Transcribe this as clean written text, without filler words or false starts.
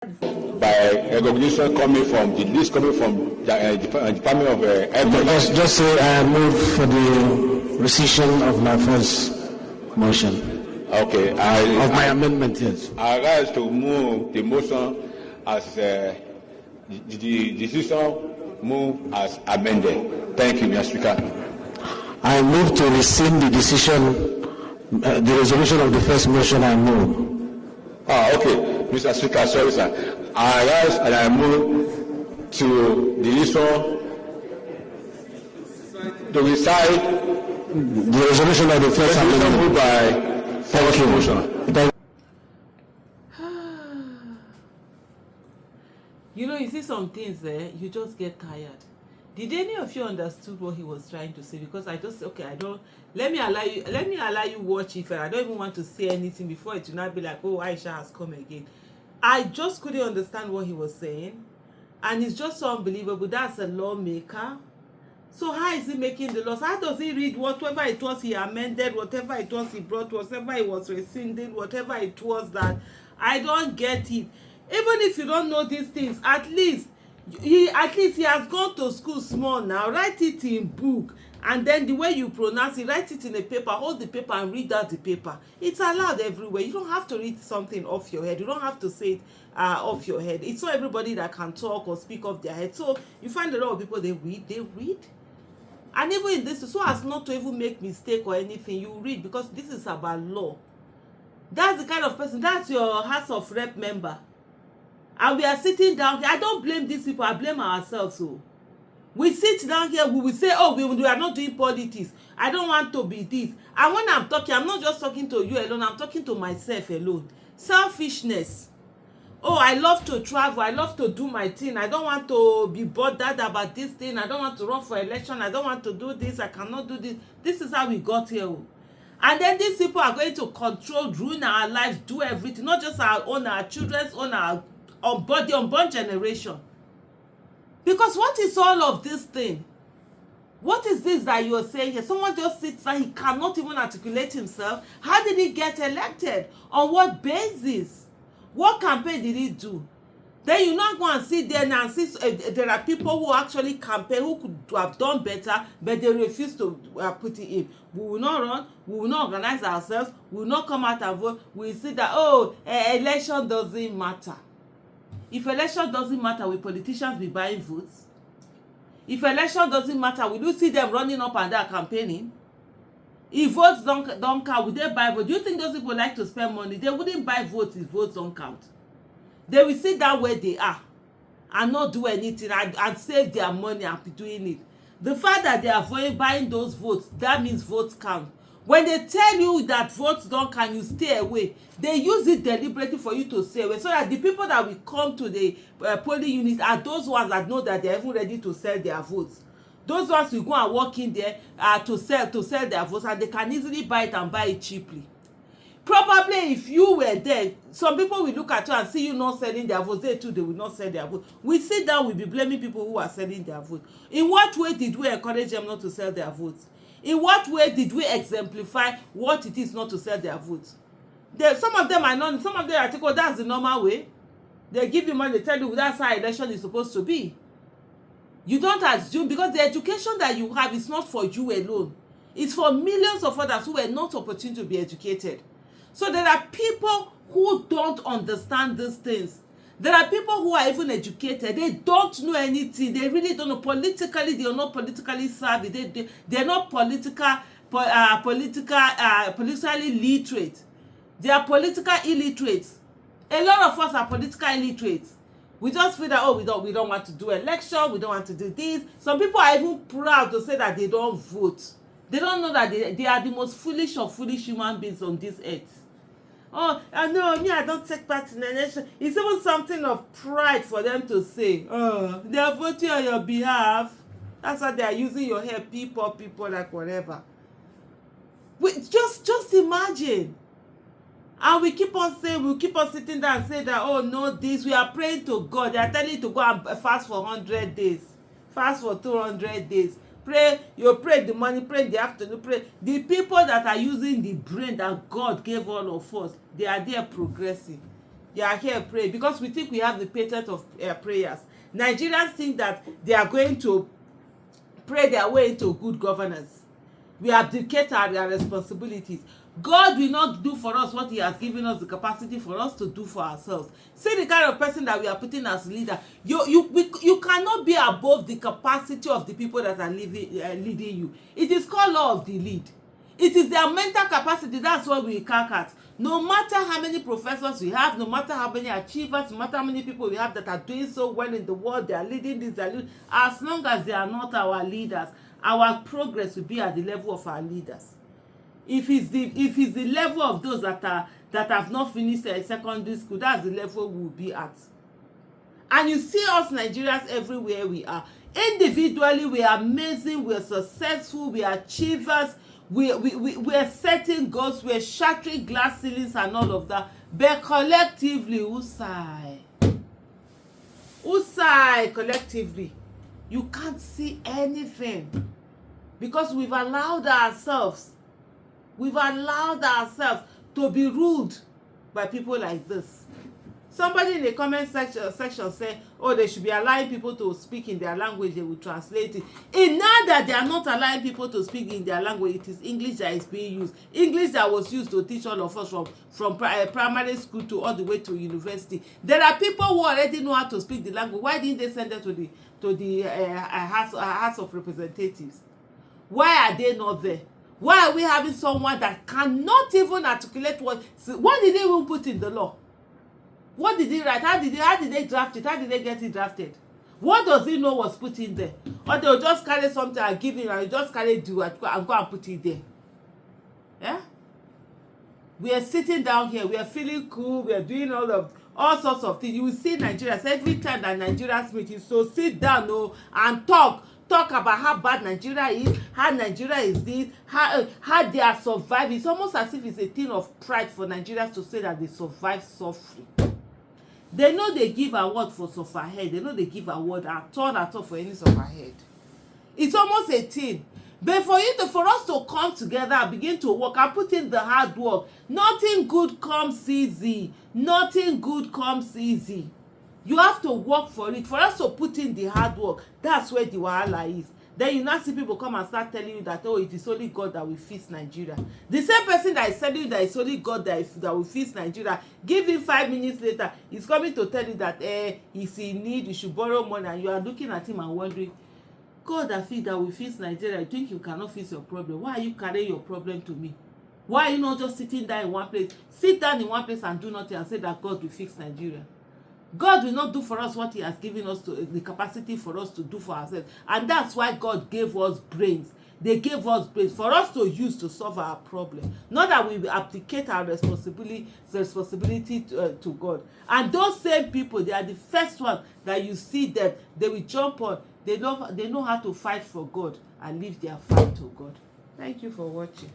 by recognition coming from the list coming from the Department of Health. Just say I move for the rescission of my first motion. Okay. Of my amendment, yes. I rise to move the motion as the decision move as amended. Thank you, Mr. Speaker. I move to rescind the decision, the resolution of the first motion. I move. Okay, Mr. Speaker, sorry, sir. I rise and I move to the issue to recite the resolution of the first amendment moved by first motion. You know, you see some things there, you just get tired. Did any of you understood what he was trying to say? Because I just let me allow you watch it. I don't even want to say anything before it will not be like, oh, Aisha has come again. I just couldn't understand what he was saying, and it's just so unbelievable. That's a lawmaker. So how is he making the laws? How does he read whatever it was he amended, whatever it was he brought, whatever it was rescinded, whatever it was that? I don't get it. Even if you don't know these things, at least he has gone to school small now. Write it in book, and then the way you pronounce it, write it in a paper, hold the paper and read out the paper. It's allowed everywhere. You don't have to read something off your head. You don't have to say it off your head. It's not everybody that can talk or speak off their head. So you find a lot of people, they read. And even in this, so as not to even make mistake or anything, you read, because this is about law. That's the kind of person, that's your House of Rep member. And we are sitting down here. I don't blame these people, I blame ourselves. So we sit down here, we will say, oh, we are not doing politics. I don't want to be this. And when I'm talking, I'm not just talking to you alone, I'm talking to myself alone. Selfishness. Oh, I love to travel, I love to do my thing. I don't want to be bothered about this thing. I don't want to run for election. I don't want to do this. I cannot do this. This is how we got here. And then these people are going to control, ruin our lives, do everything. Not just our own, our children's own, our unborn generation. Because what is all of this thing? What is this that you are saying here? Someone just sits and he cannot even articulate himself. How did he get elected? On what basis? What campaign did he do? Then you not go and sit there and see there are people who actually campaign, who could have done better, but they refuse to put it in. We will not run, we will not organize ourselves, we will not come out and vote. We will see that, election doesn't matter. If election doesn't matter, will politicians be buying votes? If election doesn't matter, will you see them running up and down campaigning? If votes don't count, will they buy votes? Do you think those people like to spend money? They wouldn't buy votes if votes don't count. They will sit down where they are and not do anything and save their money and be doing it. The fact that they are buying those votes, that means votes count. When they tell you that votes don't count, you stay away. They use it deliberately for you to stay away, so that the people that will come to the polling unit are those ones that know that they're even ready to sell their votes. Those ones will go and walk in there to sell their votes, and they can easily buy it and buy it cheaply. Probably if you were there, some people will look at you and see you not selling their votes. They too, they will not sell their votes. We sit down, we'll be blaming people who are selling their votes. In what way did we encourage them not to sell their votes? In what way did we exemplify what it is not to sell their votes? Some of them are not, some of them are thinking, that's the normal way. They give you money, they tell you that's how election is supposed to be. You don't assume, because the education that you have is not for you alone. It's for millions of others who were not opportune to be educated. So there are people who don't understand these things. There are people who are even educated. They don't know anything. They really don't know. Politically, they are not politically savvy. They're not politically literate. They are political illiterates. A lot of us are political illiterates. We just feel that, we don't want to do election, we don't want to do this. Some people are even proud to say that they don't vote. They don't know that they are the most foolish of foolish human beings on this earth. Oh, no, I don't take part in the election. It's even something of pride for them to say, oh, they are voting on your behalf. That's why they are using your hair, people, like whatever. Just imagine. And we keep on sitting there and say that, oh, no, this, we are praying to God. They are telling you to go and fast for 100 days. Fast for 200 days. Pray, you pray the morning, pray in the afternoon, pray. The people that are using the brain that God gave all of us, they are there progressing. You are here praying because we think we have the patent of prayers. Nigerians think that they are going to pray their way into good governance. We abdicate our responsibilities. God will not do for us what he has given us the capacity for us to do for ourselves. See the kind of person that we are putting as leader. You cannot be above the capacity of the people that are leading you. It is called law of the lead. It is their mental capacity. That's what we calc at. No matter how many professors we have, no matter how many achievers, no matter how many people we have that are doing so well in the world, they are leading this, they are leading, as long as they are not our leaders, our progress will be at the level of our leaders. If it's the level of those that have not finished secondary school, that's the level we'll be at. And you see us Nigerians everywhere we are. Individually, we are amazing, we are successful, we are achievers, we are setting goals, we are shattering glass ceilings and all of that. But collectively, usai collectively, you can't see anything because we've allowed ourselves to be ruled by people like this. Somebody in the comment section say, oh, they should be allowing people to speak in their language, they will translate it. And now that they are not allowing people to speak in their language, it is English that is being used. English that was used to teach all of us from primary school to all the way to university. There are people who already know how to speak the language. Why didn't they send them to the House of Representatives? Why are they not there? Why are we having someone that cannot even articulate what did they even put in the law? What did he write? How did they draft it? How did they get it drafted? What does he know was put in there? Or they'll just carry something and give him and you just carry do and go and put it there. Yeah? We are sitting down here, we are feeling cool, we are doing all sorts of things. You will see Nigerians every time that Nigerians meet, so sit down and talk about how bad Nigeria is, how Nigeria is this, how they are surviving. It's almost as if it's a thing of pride for Nigerians to say that they survive suffering. They know they give award for sufferhead. They know they give award at all for any sufferhead. It's almost a thing. But for us to come together and begin to work and put in the hard work, nothing good comes easy. Nothing good comes easy. You have to work for it. For us to put in the hard work, that's where the wahala is. Then you now see people come and start telling you that, oh, it is only God that will fix Nigeria. The same person that is telling you that it's only God that will fix Nigeria, give him 5 minutes later, he's coming to tell you that he's in need, you should borrow money, and you are looking at him and wondering, God that will fix Nigeria, you think you cannot fix your problem? Why are you carrying your problem to me? Why are you not just sitting down in one place? Sit down in one place and do nothing and say that God will fix Nigeria. God will not do for us what he has given us the capacity for us to do for ourselves. And that's why God gave us brains. They gave us brains for us to use to solve our problem. Not that we abdicate our responsibility to God. And those same people, they are the first ones that you see that they will jump on. They know how to fight for God and leave their fight to God. Thank you for watching.